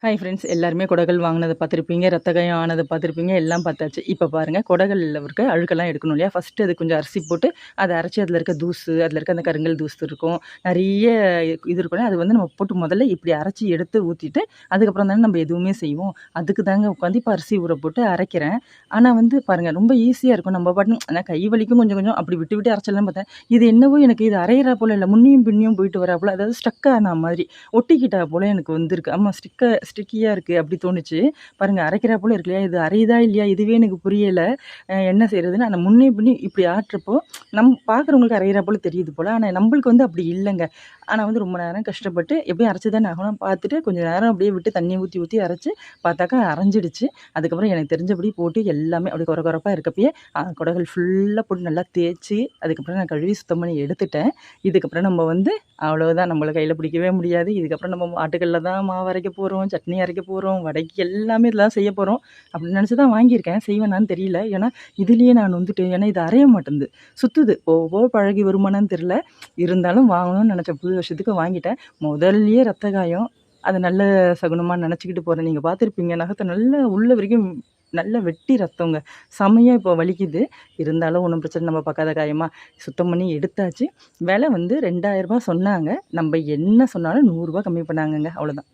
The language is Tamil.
ஹாய் ஃப்ரெண்ட்ஸ், எல்லாருமே குடல் வாங்கினத பார்த்துருப்பீங்க, ரத்த காயம் ஆனத பார்த்துருப்பீங்க, எல்லாம் பார்த்தாச்சு. இப்போ பாருங்கள், குடல்ல இருக்க அழுக்கெல்லாம் எடுக்கணும் இல்லையா? ஃபஸ்ட்டு அது கொஞ்சம் அரிசி போட்டு அதை அரைச்சி அதில் இருக்க தூசு, அதில் இருக்க அந்த கருங்கல் தூசு இருக்கும், நிறைய இது இருக்கும். அது வந்து நம்ம போட்டு முதல்ல இப்படி அரைச்சி எடுத்து ஊற்றிட்டு அதுக்கப்புறம் தானே நம்ம எதுவுமே செய்வோம். அதுக்கு தாங்க உட்காந்து இப்போ அரிசி ஊற போட்டு அரைக்கிறேன். ஆனால் வந்து பாருங்கள், ரொம்ப ஈஸியாக இருக்கும். நம்ம பாட்டு ஆனால் கை வலிக்கும் கொஞ்சம் கொஞ்சம் அப்படி விட்டு விட்டு அரைச்சலாம் பார்த்தேன். இது என்னவோ எனக்கு இது அரைகிறா போல இல்லை, முன்னியும் பின்னியும் போயிட்டு வரா போல, அதாவது ஸ்டக் ஆன மாதிரி ஒட்டிக்கிட்டா போல எனக்கு வந்திருக்கு. ஆமாம், ஸ்டிக்கியாக இருக்குது அப்படி தோணுச்சு. பாருங்கள், அரைக்கிறா போல இருக்கு இல்லையா? இது அரையுதா இல்லையா? இதுவே எனக்கு புரியலை. என்ன செய்கிறதுன்னு அந்த முன்னே பின்னி இப்படி ஆட்டுறப்போ பார்க்குறவங்களுக்கு அரைகிறா போல தெரியுது போல். ஆனால் நம்மளுக்கு வந்து அப்படி இல்லைங்க. ஆனால் வந்து ரொம்ப நேரம் கஷ்டப்பட்டு எப்படியும் அரைச்சி தானே ஆகணும். பார்த்துட்டு கொஞ்சம் நேரம் அப்படியே விட்டு தண்ணி ஊற்றி ஊற்றி அரைச்சி பார்த்தாக்கா அரைஞ்சிடுச்சு. அதுக்கப்புறம் எனக்கு தெரிஞ்சபடி போட்டு எல்லாமே அப்படி குறை குறைப்பாக இருக்கப்பயே குடகள் ஃபுல்லாக போட்டு நல்லா தேய்ச்சி அதுக்கப்புறம் நான் கழுவி சுத்தம் பண்ணி எடுத்துட்டேன். இதுக்கப்புறம் நம்ம வந்து அவ்வளோதான், நம்மளை கையில் பிடிக்கவே முடியாது. இதுக்கப்புறம் நம்ம ஆட்டுக்கல்ல தான் மாவு அரைக்க போகிறோம், சட்னி அரைக்க போகிறோம், வடைக்கு எல்லாமே இதெல்லாம் செய்ய போகிறோம் அப்படின்னு நினச்சி தான் வாங்கியிருக்கேன். செய்வேனான்னு தெரியல. ஏன்னா இதுலேயே நான் வந்துட்டு ஏன்னா இது அரைய மாட்டேங்குது, சுற்றுது. போக பழகி வருமானன்னு தெரில. இருந்தாலும் வாங்கணும்னு நினச்ச புது வருஷத்துக்கு வாங்கிட்டேன். முதல்லயே ரத்த காயம், அதை நல்ல சகுனமாக நினச்சிக்கிட்டு போகிறேன். நீங்கள் பார்த்துருப்பீங்க, நகத்தை நல்லா உள்ள வரைக்கும் நல்லா வெட்டி ரத்தங்க. செமையாக இப்போ வலிக்குது. இருந்தாலும் ஒன்றும் பிரச்சனை, நம்ம பார்க்காத காயமா சுத்தம் பண்ணி எடுத்தாச்சு. விலை வந்து ரூ. 2000 சொன்னாங்க. நம்ம என்ன சொன்னாலும் ரூ. 100 கம்மி பண்ணாங்கங்க, அவ்வளோதான்.